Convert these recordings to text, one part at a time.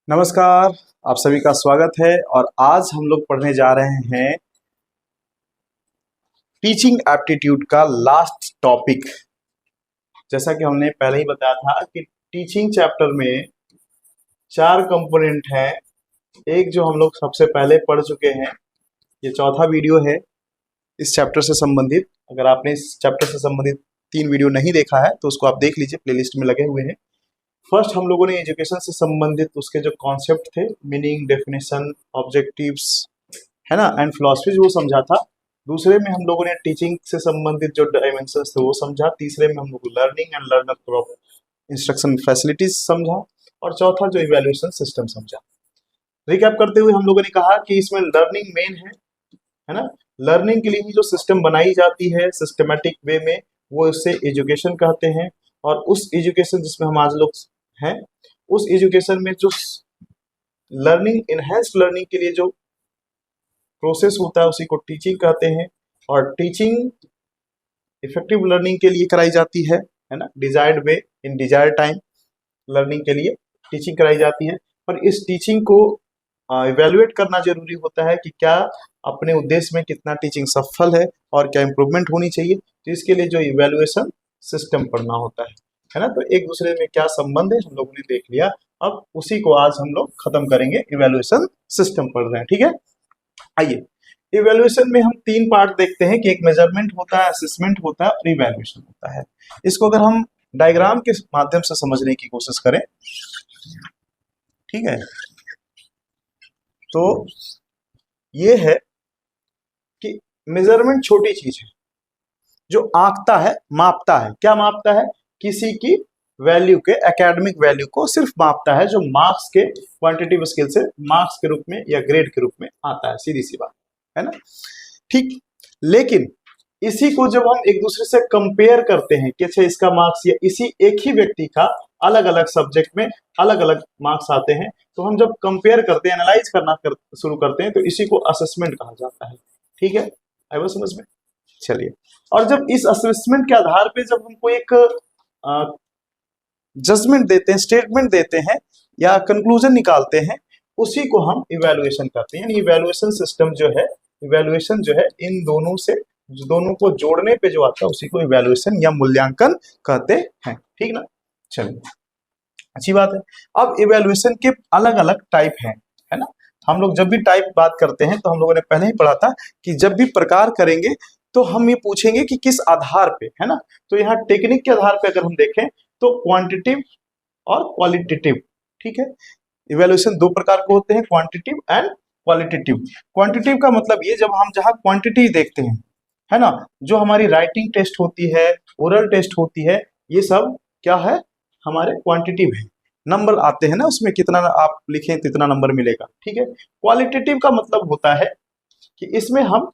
नमस्कार। आप सभी का स्वागत है और आज हम लोग पढ़ने जा रहे हैं टीचिंग एप्टीट्यूड का लास्ट टॉपिक। जैसा कि हमने पहले ही बताया था कि टीचिंग चैप्टर में 4 कंपोनेंट हैं। एक जो हम लोग सबसे पहले पढ़ चुके हैं, ये चौथा वीडियो है इस चैप्टर से संबंधित। अगर आपने इस चैप्टर से संबंधित 3 वीडियो नहीं देखा है तो उसको आप देख लीजिए, प्लेलिस्ट में लगे हुए हैं। फर्स्ट हम लोगों ने एजुकेशन से संबंधित उसके जो कॉन्सेप्ट थे, मीनिंग, डेफिनेशन, ऑब्जेक्टिव्स, है ना, एंड फिलॉसफी, वो समझा था। दूसरे में हम लोगों ने टीचिंग से संबंधित जो डायमेंशंस थे वो समझा। तीसरे में हम लोग learning and learner instruction facilities समझा। और चौथा जो इवैल्यूएशन सिस्टम समझा। रिकैप करते हुए हम लोगों ने कहा कि इसमें लर्निंग मेन है ना। लर्निंग के लिए ही जो सिस्टम बनाई जाती है सिस्टमेटिक वे में, वो इससे एजुकेशन कहते हैं। और उस एजुकेशन जिसमें हम आज लोग हैं, उस एजुकेशन में जो लर्निंग, इनहेंस्ड लर्निंग के लिए जो प्रोसेस होता है उसी को टीचिंग कहते हैं। और टीचिंग इफेक्टिव लर्निंग के लिए कराई जाती है ना, डिजायर्ड वे इन डिजायर्ड टाइम। लर्निंग के लिए टीचिंग कराई जाती है। और इस टीचिंग को इवेल्युएट करना जरूरी होता है कि क्या अपने उद्देश्य में कितना टीचिंग सफल है और क्या इंप्रूवमेंट होनी चाहिए। तो इसके लिए जो इवेल्युएशन सिस्टम पढ़ना होता है ना। तो एक दूसरे में क्या संबंध है हम लोगों ने देख लिया। अब उसी को आज हम लोग खत्म करेंगे, इवेल्युएशन सिस्टम पढ़ रहे हैं, ठीक है। आइए, इवेल्युएशन में हम 3 पार्ट देखते हैं कि एक मेजरमेंट होता है, असेसमेंट होता है और इवेल्युएशन होता है। इसको अगर हम डायग्राम के माध्यम से समझने की कोशिश करें, ठीक है, तो ये है कि मेजरमेंट छोटी चीज है जो आंकता है, मापता है। क्या मापता है? किसी की वैल्यू के, एकेडमिक वैल्यू को सिर्फ मापता है, जो मार्क्स के क्वांटिटेटिव स्केल से मार्क्स के रूप में या ग्रेड के रूप में आता है। सीधी सी बात है ना, ठीक। लेकिन इसी को जब हम एक दूसरे से कंपेयर करते हैं कि अच्छा इसका मार्क्स या इसी एक ही व्यक्ति का अलग अलग सब्जेक्ट में अलग अलग मार्क्स आते हैं, तो हम जब कंपेयर करते हैं, एनालाइज करना शुरू करते हैं, तो इसी को असेसमेंट कहा जाता है। ठीक है, आई वो समझ में। चलिए, और जब इस असेसमेंट के आधार पे जब हमको एक जजमेंट देते हैं, स्टेटमेंट देते हैं या कंक्लूजन निकालते हैं, उसी को हम इवैल्यूएशन करते हैं। यानी इवैल्यूएशन सिस्टम जो है, इवैल्यूएशन जो है इन दोनों से, दोनों को जोड़ने पे जो आता है उसी को इवैल्यूएशन या मूल्यांकन कहते हैं, ठीक ना। चलिए, अच्छी बात है। अब इवैल्यूएशन के अलग अलग टाइप हैं, है ना। हम लोग जब भी टाइप बात करते हैं तो हम लोगों ने पहले ही पढ़ा था कि जब भी प्रकार करेंगे तो हम ये पूछेंगे कि किस आधार पे, है ना। तो यहाँ टेक्निक के आधार पे अगर हम देखें तो क्वांटिटिव और क्वालिटेटिव, ठीक है। इवैल्यूएशन 2 प्रकार के होते हैं, क्वांटिटिव एंड क्वालिटेटिव। क्वांटिटिव का मतलब ये, जब हम जहाँ क्वांटिटी देखते हैं, है ना, जो हमारी राइटिंग टेस्ट होती है, ओरल टेस्ट होती है, ये सब क्या है, हमारे क्वांटिटिव है। नंबर आते हैं ना उसमें, कितना आप लिखें तो इतना नंबर मिलेगा, ठीक है। क्वालिटेटिव का मतलब होता है कि इसमें हम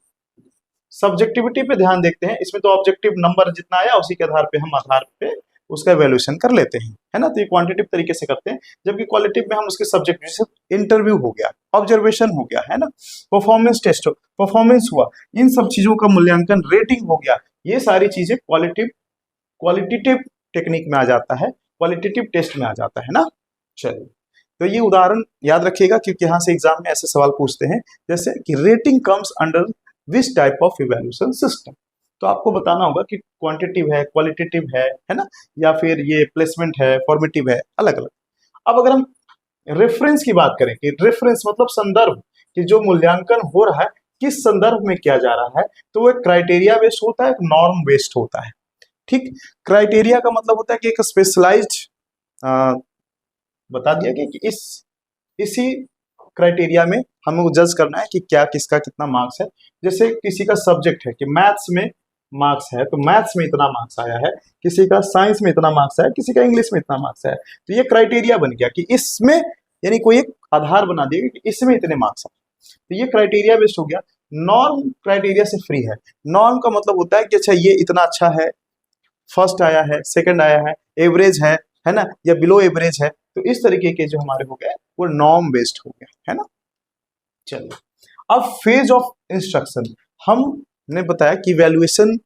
सब्जेक्टिविटी पे ध्यान देखते हैं। इसमें तो ऑब्जेक्टिव नंबर जितना आया उसी के आधार पे हम आधार पे उसका वैल्यूएशन कर लेते हैं, है ना। तो ये क्वांटिटिव तरीके से करते हैं। जबकि क्वालिटिव में हम उसके सब्जेक्ट, जैसे इंटरव्यू हो गया, ऑब्जर्वेशन हो गया, है ना, परफॉर्मेंस टेस्ट, परफॉर्मेंस हुआ, इन सब चीजों का मूल्यांकन, रेटिंग हो गया, ये सारी चीजें क्वालिटेटिव टेक्निक में आ जाता है, क्वालिटेटिव टेस्ट में आ जाता है ना। चलिए, तो ये उदाहरण याद रखिएगा क्योंकि यहाँ से एग्जाम में ऐसे सवाल पूछते हैं, जैसे कि rating comes under which type of evaluation system. तो आपको बताना होगा कि क्वांटिटिव है, क्वालिटेटिव है ना, या फिर ये प्लेसमेंट है, फॉर्मेटिव है, अलग अलग। अब अगर हम रेफरेंस की बात करें कि रेफरेंस मतलब संदर्भ, कि जो मूल्यांकन हो रहा है किस संदर्भ में किया जा रहा है, तो वो एक क्राइटेरिया बेस्ड होता है, एक नॉर्म बेस्ड होता है, ठीक। क्राइटेरिया का मतलब होता है कि एक स्पेशलाइज्ड, बता दिया गया कि इसी क्राइटेरिया में हमें जज करना है कि क्या किसका कितना मार्क्स है। जैसे किसी का सब्जेक्ट है कि मैथ्स में मार्क्स है तो मैथ्स में इतना मार्क्स आया है, किसी का साइंस में इतना मार्क्स है, किसी का इंग्लिश में इतना मार्क्स है। तो ये क्राइटेरिया बन गया कि इसमें, यानी कोई एक आधार बना दिया कि इसमें इतने मार्क्स है। तो ये क्राइटेरिया बेस्ड हो गया। नॉर्म क्राइटेरिया से फ्री है। नॉर्म का मतलब होता है कि अच्छा ये इतना अच्छा है, फर्स्ट आया है, सेकंड आया है, एवरेज है ना, या बिलो एवरेज है। तो इस तरीके के जो हमारे हो गए वो नॉर्म बेस्ड हो गया, है ना। चलिए, अब फेज ऑफ इंस्ट्रक्शन, हमने बताया कि वैल्यूएशन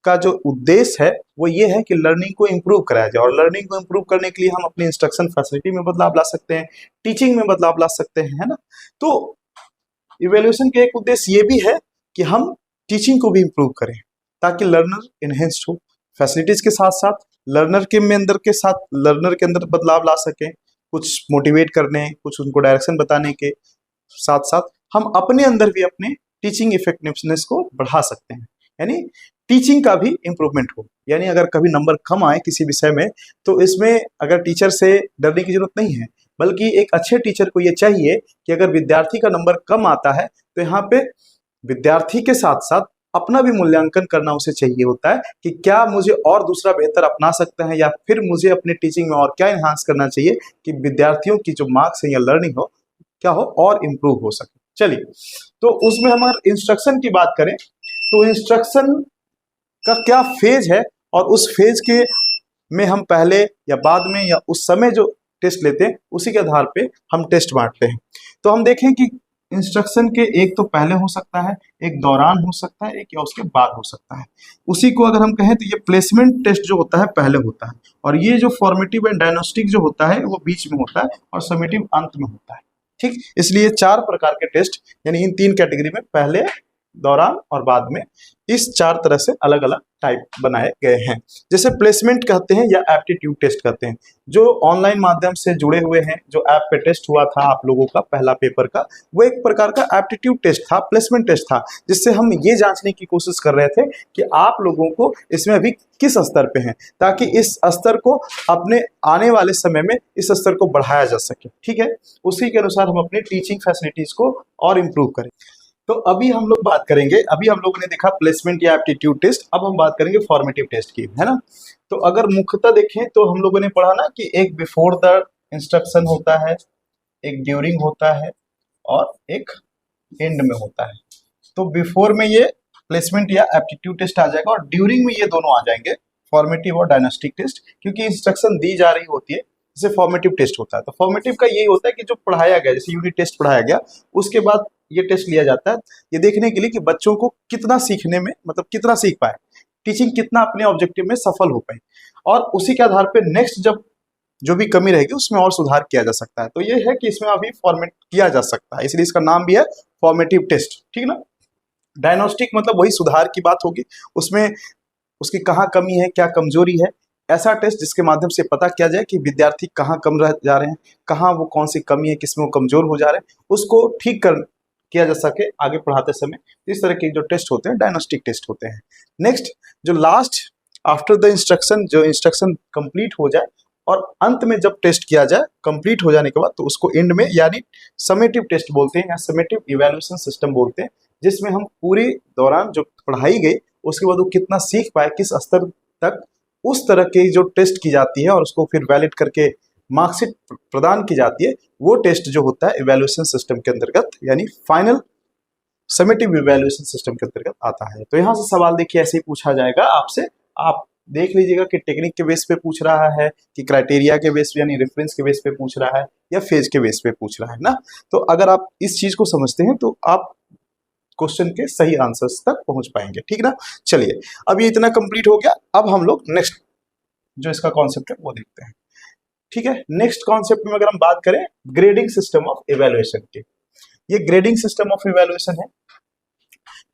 का जो उद्देश्य है वो ये है कि लर्निंग को इम्प्रूव कराया जाए, और लर्निंग को इम्प्रूव करने के लिए हम अपनी इंस्ट्रक्शन फैसिलिटी में बदलाव ला सकते हैं, टीचिंग में बदलाव ला सकते हैं, है ना। तो इवेल्युएशन का एक उद्देश्य ये भी है कि हम टीचिंग को भी इम्प्रूव करें ताकि लर्नर इनहेंस्ड हो, फैसिलिटीज के साथ साथ लर्नर के लर्नर के अंदर बदलाव ला सकें, कुछ मोटिवेट करने, कुछ उनको डायरेक्शन बताने के साथ साथ हम अपने अंदर भी अपने टीचिंग इफेक्टिवनेस को बढ़ा सकते हैं, यानी टीचिंग का भी इम्प्रूवमेंट हो। यानी अगर कभी नंबर कम आए किसी विषय में तो इसमें अगर टीचर से डरने की जरूरत नहीं है, बल्कि एक अच्छे टीचर को ये चाहिए कि अगर विद्यार्थी का नंबर कम आता है तो यहाँ पे विद्यार्थी के साथ साथ अपना भी मूल्यांकन करना उसे चाहिए होता है कि क्या मुझे और दूसरा बेहतर अपना सकता है, या फिर मुझे अपने टीचिंग में और क्या इन्हांस करना चाहिए कि विद्यार्थियों की जो मार्क्स है या लर्निंग हो क्या हो और इम्प्रूव हो सके। चलिए, तो उसमें हम अगर इंस्ट्रक्शन की बात करें तो इंस्ट्रक्शन का क्या फेज है, और उस फेज के में हम पहले या बाद में या उस समय जो टेस्ट लेते हैं उसी के आधार पे हम टेस्ट बांटते हैं। तो हम देखें कि इंस्ट्रक्शन के एक तो पहले हो सकता है, एक दौरान हो सकता है, एक या उसके बाद हो सकता है। उसी को अगर हम कहें तो ये प्लेसमेंट टेस्ट जो होता है पहले होता है, और ये जो फॉर्मेटिव एंड डायग्नोस्टिक जो होता है वो बीच में होता है, और समेटिव अंत में होता है। ठीक, इसलिए 4 प्रकार के टेस्ट यानी इन 3 कैटेगरी में, पहले, दौरान और बाद में, इस 4 तरह से अलग अलग टाइप बनाए गए हैं। जैसे प्लेसमेंट कहते हैं या एप्टीट्यूड टेस्ट कहते हैं, जो ऑनलाइन माध्यम से जुड़े हुए हैं, जो ऐप पे टेस्ट हुआ था आप लोगों का पहला पेपर का, वो एक प्रकार का एप्टीट्यूड टेस्ट था, प्लेसमेंट टेस्ट था, जिससे हम ये जांचने की कोशिश कर रहे थे कि आप लोगों को इसमें अभी किस स्तर पे हैं, ताकि इस स्तर को अपने आने वाले समय में इस स्तर को बढ़ाया जा सके। ठीक है, उसी के अनुसार हम अपनी टीचिंग फैसिलिटीज को और इम्प्रूव करें। तो अभी हम लोग बात करेंगे, अभी हम लोगों ने देखा प्लेसमेंट या एप्टीट्यूड टेस्ट, अब हम बात करेंगे फॉर्मेटिव टेस्ट की, है ना। तो अगर मुख्यतः देखें तो हम लोगों ने पढ़ा ना कि एक बिफोर द इंस्ट्रक्शन होता है, एक ड्यूरिंग होता है और एक एंड में होता है। तो बिफोर में ये प्लेसमेंट या एप्टीट्यूड टेस्ट आ जाएगा, और ड्यूरिंग में ये दोनों आ जाएंगे, फॉर्मेटिव और डायग्नोस्टिक टेस्ट, क्योंकि इंस्ट्रक्शन दी जा रही होती है, जैसे फॉर्मेटिव टेस्ट होता है। तो फॉर्मेटिव का यही होता है कि जो पढ़ाया गया, जैसे यूनिट टेस्ट पढ़ाया गया, उसके बाद ये टेस्ट लिया जाता है ये देखने के लिए कि बच्चों को कितना सीखने में, मतलब कितना सीख पाए, टीचिंग कितना अपने ऑब्जेक्टिव में सफल हो पाए, और उसी के आधार पे नेक्स्ट जब जो भी कमी रहेगी उसमें और सुधार किया जा सकता है। तो ये है कि इसमें अभी फॉर्मेट किया जा सकता है, इसलिए इसका नाम भी है फॉर्मेटिव टेस्ट, ठीक ना। डायग्नोस्टिक मतलब वही सुधार की बात होगी, उसमें उसकी कहाँ कमी है, क्या कमजोरी है, ऐसा टेस्ट जिसके माध्यम से पता किया जाए कि विद्यार्थी कहाँ कम रह जा रहे हैं, कहाँ वो कौन सी कमी है, किसमें वो कमजोर हो जा रहे हैं, उसको ठीक कर किया जा सके आगे पढ़ाते समय। इस तरह के जो टेस्ट होते हैं डायग्नोस्टिक टेस्ट होते हैं। नेक्स्ट, जो लास्ट आफ्टर द इंस्ट्रक्शन, जो इंस्ट्रक्शन कंप्लीट हो जाए और अंत में जब टेस्ट किया जाए कंप्लीट हो जाने के बाद, तो उसको एंड में यानी समेटिव टेस्ट बोलते हैं या समेटिव इवैल्यूएशन सिस्टम बोलते हैं, जिसमें हम पूरी दौरान जो पढ़ाई गई उसके बाद वो कितना सीख पाए, किस स्तर तक, उस तरह की जो टेस्ट की जाती है और उसको फिर वैलिड करके मार्कशीट प्रदान की जाती है, वो टेस्ट जो होता है इवैल्यूएशन सिस्टम के अंतर्गत यानी फाइनल समेटिव इवैल्यूएशन सिस्टम के अंतर्गत आता है। तो यहाँ से सवाल देखिए ऐसे ही पूछा जाएगा आपसे, आप देख लीजिएगा कि टेक्निक के बेस पे पूछ रहा है कि क्राइटेरिया के बेस पे यानी रेफरेंस के बेस पे पूछ रहा है या फेज के बेस पे पूछ रहा है ना। तो अगर आप इस चीज को समझते हैं तो आप क्वेश्चन के सही आंसर्स तक पहुंच पाएंगे, ठीक ना। चलिए, अब ये इतना कंप्लीट हो गया, अब हम लोग नेक्स्ट जो इसका कॉन्सेप्ट है वो देखते हैं। ठीक है, नेक्स्ट कॉन्सेप्ट में अगर हम बात करें ग्रेडिंग सिस्टम ऑफ इवैल्यूएशन की, ये ग्रेडिंग सिस्टम ऑफ इवैल्यूएशन है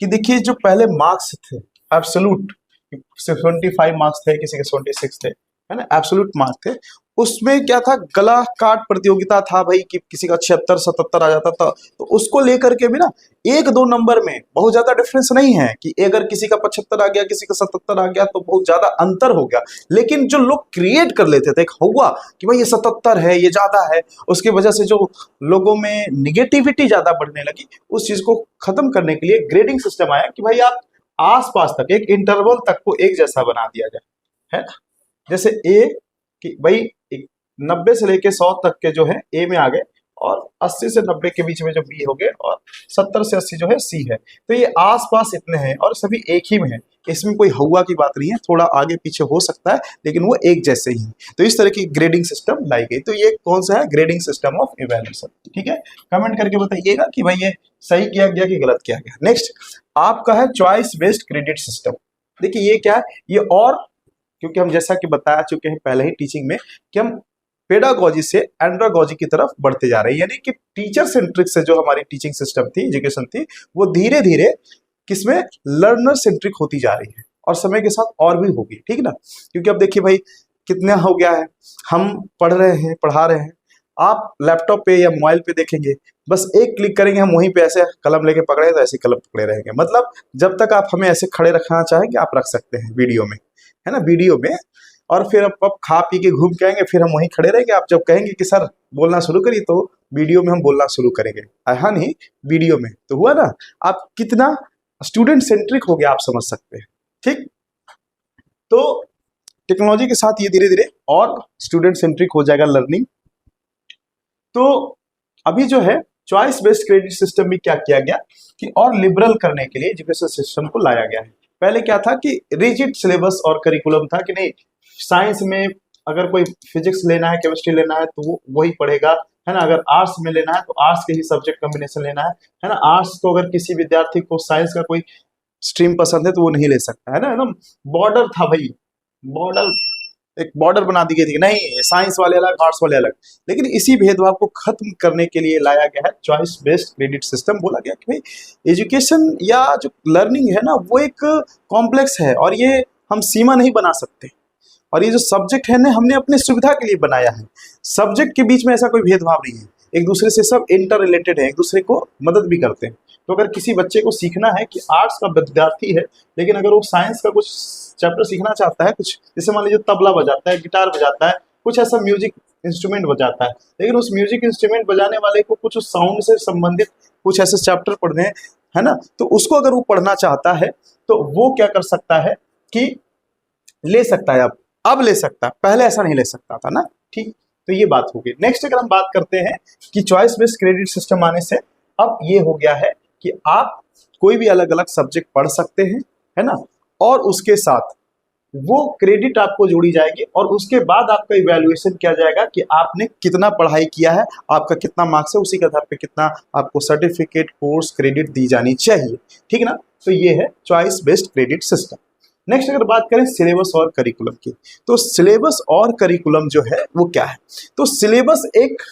कि देखिए जो पहले मार्क्स थे एब्सोल्यूट 75 मार्क्स थे, किसी के 76 थे, है ना, एब्सोल्यूट मार्क्स थे, उसमें क्या था, गला काट प्रतियोगिता था भाई कि किसी का 76-77 आ जाता था, तो उसको लेकर के भी ना 1-2 नंबर में बहुत ज्यादा डिफरेंस नहीं है कि अगर किसी का 75 आ गया किसी का 77 आ गया तो बहुत ज्यादा अंतर हो गया, लेकिन जो लोग क्रिएट कर लेते थे, एक हुआ कि भाई ये 77 है, ये ज्यादा है, उसकी वजह से जो लोगों में निगेटिविटी ज्यादा बढ़ने लगी, उस चीज को खत्म करने के लिए ग्रेडिंग सिस्टम आया कि भाई आप आसपास तक एक इंटरवल तक को एक जैसा बना दिया जाए, है ना। जैसे ए कि भाई 90 से लेके 100 तक के जो है ए में आ गए, और 80 से 90 के बीच में जो बी हो गए, और 70 से 80 जो है सी है। तो ये आसपास इतने हैं और सभी एक ही में है, इसमें कोई हुआ की बात नहीं है, थोड़ा आगे पीछे हो सकता है लेकिन वो एक जैसे ही। तो इस तरह की ग्रेडिंग सिस्टम लाई गई। तो ये कौन सा है, ग्रेडिंग सिस्टम ऑफ इवैल्यूएशन। ठीक है, कमेंट करके बताइएगा कि भाई ये सही किया गया कि गलत किया गया। नेक्स्ट आपका है चॉइस बेस्ड क्रेडिट सिस्टम। देखिए ये क्या है, ये और क्योंकि हम जैसा कि बता चुके हैं पहले ही टीचिंग में कि हम पेडागोजी से एंड्रागोजी की तरफ बढ़ते जा रहे हैं, यानी कि टीचर सेंट्रिक से जो हमारी टीचिंग सिस्टम थी, एजुकेशन थी, वो धीरे धीरे किसमें लर्नर सेंट्रिक होती जा रही है और समय के साथ और भी होगी, ठीक ना। क्योंकि अब देखिए भाई कितना हो गया है, हम पढ़ रहे हैं, पढ़ा रहे हैं, आप लैपटॉप पे या मोबाइल पे देखेंगे, बस एक क्लिक करेंगे, हम वहीं पे ऐसे कलम लेके पकड़े तो ऐसे कलम पकड़े रहेंगे। मतलब जब तक आप हमें ऐसे खड़े रखना चाहेंगे आप रख सकते हैं वीडियो में, है ना, वीडियो में। और फिर अब खा पी के घूम के आएंगे, फिर हम वहीं खड़े रहेंगे। आप जब कहेंगे कि सर बोलना शुरू करिए, तो वीडियो में हम बोलना शुरू करेंगे, हाँ नहीं, वीडियो में। तो हुआ ना, आप कितना स्टूडेंट सेंट्रिक हो गया आप समझ सकते हैं, ठीक। तो टेक्नोलॉजी के साथ ये धीरे धीरे और स्टूडेंट सेंट्रिक हो जाएगा लर्निंग। तो अभी जो है चॉइस बेस्ड क्रेडिट सिस्टम में क्या किया गया कि और लिबरल करने के लिए एजुकेशन सिस्टम को लाया गया है। पहले क्या था कि रिजिड सिलेबस और करिकुलम था कि नहीं, साइंस में अगर कोई फिजिक्स लेना है, केमिस्ट्री लेना है तो वो वही पढ़ेगा, है ना। अगर आर्ट्स में लेना है तो आर्ट्स के ही सब्जेक्ट कॉम्बिनेशन लेना है ना। आर्ट्स को अगर किसी विद्यार्थी को साइंस का कोई स्ट्रीम पसंद है तो वो नहीं ले सकता, है ना। एकदम बॉर्डर था भाई, बॉर्डर, एक बॉर्डर बना दी गई थी, नहीं साइंस वाले अलग, आर्ट्स वाले अलग। लेकिन इसी भेदभाव को खत्म करने के लिए लाया गया है चॉइस बेस्ड क्रेडिट सिस्टम। बोला गया कि भाई एजुकेशन या जो लर्निंग है ना, वो एक कॉम्प्लेक्स है और ये हम सीमा नहीं बना सकते। और ये जो सब्जेक्ट है ना, हमने अपनी सुविधा के लिए बनाया है। सब्जेक्ट के बीच में ऐसा कोई भेदभाव नहीं है, एक दूसरे से सब इंटर रिलेटेड है, एक दूसरे को मदद भी करते हैं। तो अगर किसी बच्चे को सीखना है कि आर्ट्स का विद्यार्थी है, लेकिन अगर वो साइंस का कुछ चैप्टर सीखना चाहता है, कुछ जैसे मान लीजिए तबला बजाता है, गिटार बजाता है, कुछ ऐसा म्यूजिक इंस्ट्रूमेंट बजाता है, लेकिन उस म्यूजिक इंस्ट्रूमेंट बजाने वाले को कुछ उस साउंड से संबंधित कुछ ऐसे चैप्टर पढ़ने हैं, है ना। तो उसको अगर वो पढ़ना चाहता है तो वो क्या कर सकता है कि ले सकता है, अब ले सकता है, पहले ऐसा नहीं ले सकता था ना, ठीक। तो ये बात हो गई। नेक्स्ट अगर हम बात करते हैं कि चॉइस बेस्ड क्रेडिट सिस्टम आने से अब ये हो गया है कि आप कोई भी अलग अलग सब्जेक्ट पढ़ सकते हैं, है ना, और उसके साथ वो क्रेडिट आपको जोड़ी जाएगी और उसके बाद आपका इवैल्यूएशन किया जाएगा कि आपने कितना पढ़ाई किया है, आपका कितना मार्क्स है, उसी के आधार पे कितना आपको सर्टिफिकेट, कोर्स, क्रेडिट दी जानी चाहिए, ठीक ना। तो ये है choice based credit system. Next अगर बात करें सिलेबस और करिकुलम की, तो सिलेबस और करिकुलम जो है वो क्या है। तो सिलेबस एक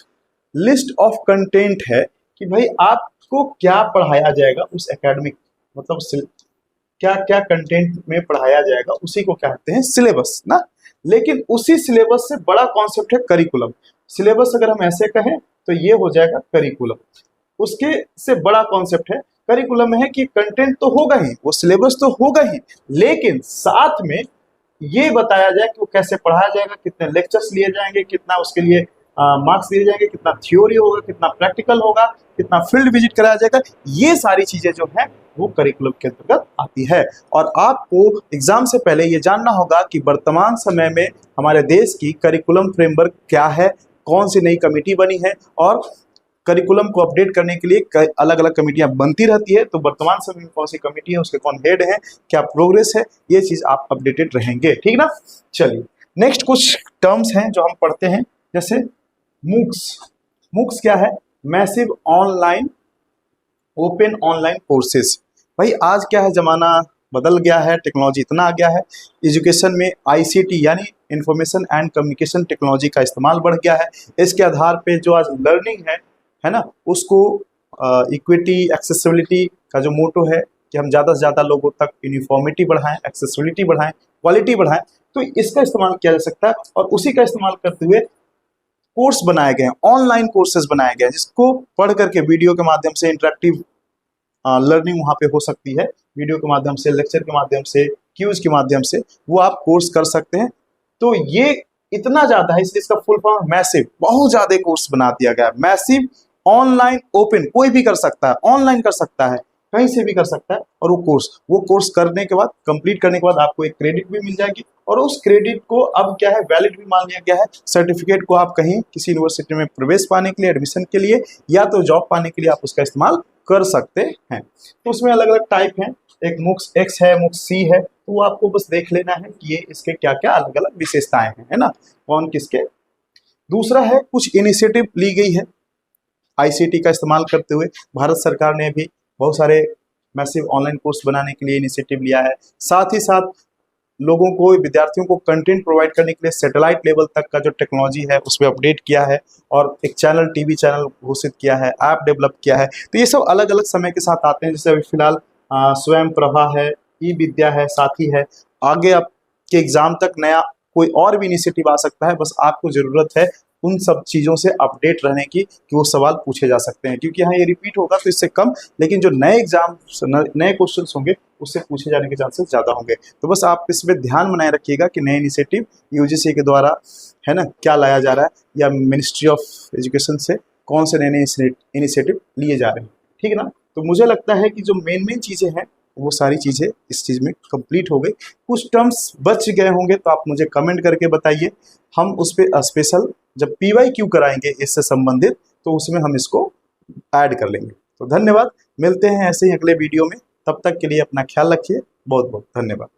लिस्ट ऑफ कंटेंट है कि भाई आपको क्या पढ़ाया जाएगा उस एकेडमिक, मतलब क्या क्या कंटेंट में पढ़ाया जाएगा, उसी को कहते हैं सिलेबस ना। लेकिन उसी सिलेबस से बड़ा कॉन्सेप्ट है करिकुलम। सिलेबस अगर हम ऐसे कहें तो ये हो जाएगा करिकुलम, उसके से बड़ा कॉन्सेप्ट है करिकुलम है कि कंटेंट तो होगा ही, वो सिलेबस तो होगा ही, लेकिन साथ में ये बताया जाए कि वो कैसे पढ़ाया जाएगा, कितने लेक्चर्स लिए जाएंगे, कितना उसके लिए मार्क्स दिए जाएंगे, कितना थ्योरी होगा, कितना प्रैक्टिकल होगा, कितना फील्ड विजिट कराया जाएगा। ये सारी चीजें जो है वो करिकुलम के अंतर्गत आती है। और आपको एग्जाम से पहले ये जानना होगा कि वर्तमान समय में हमारे देश की करिकुलम फ्रेमवर्क क्या है, कौन सी नई कमेटी बनी है, और करिकुलम को अपडेट करने के लिए अलग अलग कमेटियां बनती रहती है। तो वर्तमान समय में कौन सी कमेटी है, उसके कौन हेड है, क्या प्रोग्रेस है, ये चीज आप अपडेटेड रहेंगे, ठीक ना। चलिए नेक्स्ट कुछ टर्म्स हैं जो हम पढ़ते हैं, जैसे मूक्स। मूक्स क्या है? Massive online open online courses. भाई आज क्या है, जमाना बदल गया है, टेक्नोलॉजी इतना आ गया है, एजुकेशन में आईसीटी यानी इंफॉर्मेशन एंड कम्युनिकेशन टेक्नोलॉजी का इस्तेमाल बढ़ गया है। इसके आधार पे जो आज लर्निंग है ना, उसको इक्विटी, एक्सेसिबिलिटी का जो मोटो है कि हम ज़्यादा से ज़्यादा लोगों तक यूनिफॉर्मिटी बढ़ाएं, एक्सेसिबिलिटी बढ़ाएं, क्वालिटी बढ़ाएं, तो इसका इस्तेमाल किया जा सकता है। और उसी का इस्तेमाल करते हुए कोर्स बनाए गए हैं, ऑनलाइन कोर्सेज बनाए गए हैं, जिसको पढ़ करके वीडियो के माध्यम से इंटरेक्टिव लर्निंग वहाँ पे हो सकती है, वीडियो के माध्यम से, लेक्चर के माध्यम से, क्यूज के माध्यम से वो आप कोर्स कर सकते हैं। तो ये इतना ज़्यादा है, इसलिए इसका फुल फॉर्म मैसिव, बहुत ज़्यादा कोर्स बना दिया गया है। मैसिव ऑनलाइन ओपन, कोई भी कर सकता है, ऑनलाइन कर सकता है, कहीं से भी कर सकता है। और वो कोर्स करने के बाद, कंप्लीट करने के बाद आपको एक क्रेडिट भी मिल जाएगी, और उस क्रेडिट को अब क्या है, वैलिड भी मान लिया गया है। सर्टिफिकेट को आप कहीं किसी यूनिवर्सिटी में प्रवेश पाने के लिए, एडमिशन के लिए, या तो जॉब पाने के लिए आप उसका इस्तेमाल कर सकते हैं। तो उसमें अलग अलग टाइप हैं, एक मुक्स एक्स है, मुक्स सी है, तो वो आपको बस देख लेना है कि ये इसके क्या क्या अलग अलग विशेषताएं हैं, है ना, कौन किसके। दूसरा है, कुछ इनिशिएटिव ली गई है आईसीटी का इस्तेमाल करते हुए। भारत सरकार ने भी बहुत सारे मैसिव ऑनलाइन कोर्स बनाने के लिए इनिशिएटिव लिया है। साथ ही साथ लोगों को, विद्यार्थियों को कंटेंट प्रोवाइड करने के लिए सैटेलाइट लेवल तक का जो टेक्नोलॉजी है उस पर अपडेट किया है और एक चैनल, टीवी चैनल घोषित किया है, ऐप डेवलप किया है। तो ये सब अलग अलग समय के साथ आते हैं। जैसे अभी फिलहाल स्वयं प्रभा है, ई विद्या है, साथी है। आगे आपके एग्जाम तक नया कोई और भी इनिशिएटिव आ सकता है, बस आपको ज़रूरत है उन सब चीज़ों से अपडेट रहने की कि वो सवाल पूछे जा सकते हैं, क्योंकि यहाँ ये रिपीट होगा तो इससे कम, लेकिन जो नए एग्जाम नए क्वेश्चंस होंगे उससे पूछे जाने के चांसेस ज़्यादा होंगे। तो बस आप इस पर ध्यान बनाए रखिएगा कि नए इनिशिएटिव यूजीसी के द्वारा है ना क्या लाया जा रहा है, या मिनिस्ट्री ऑफ एजुकेशन से कौन से नए नए इनिशिएटिव लिए जा रहे हैं, ठीक है ना। तो मुझे लगता है कि जो मेन चीज़ें हैं वो सारी चीज़ें इस चीज़ में कंप्लीट हो गई। कुछ टर्म्स बच गए होंगे तो आप मुझे कमेंट करके बताइए, हम उस पर स्पेशल जब PYQ कराएंगे इससे संबंधित तो उसमें हम इसको ऐड कर लेंगे। तो धन्यवाद, मिलते हैं ऐसे ही अगले वीडियो में। तब तक के लिए अपना ख्याल रखिए। बहुत बहुत धन्यवाद।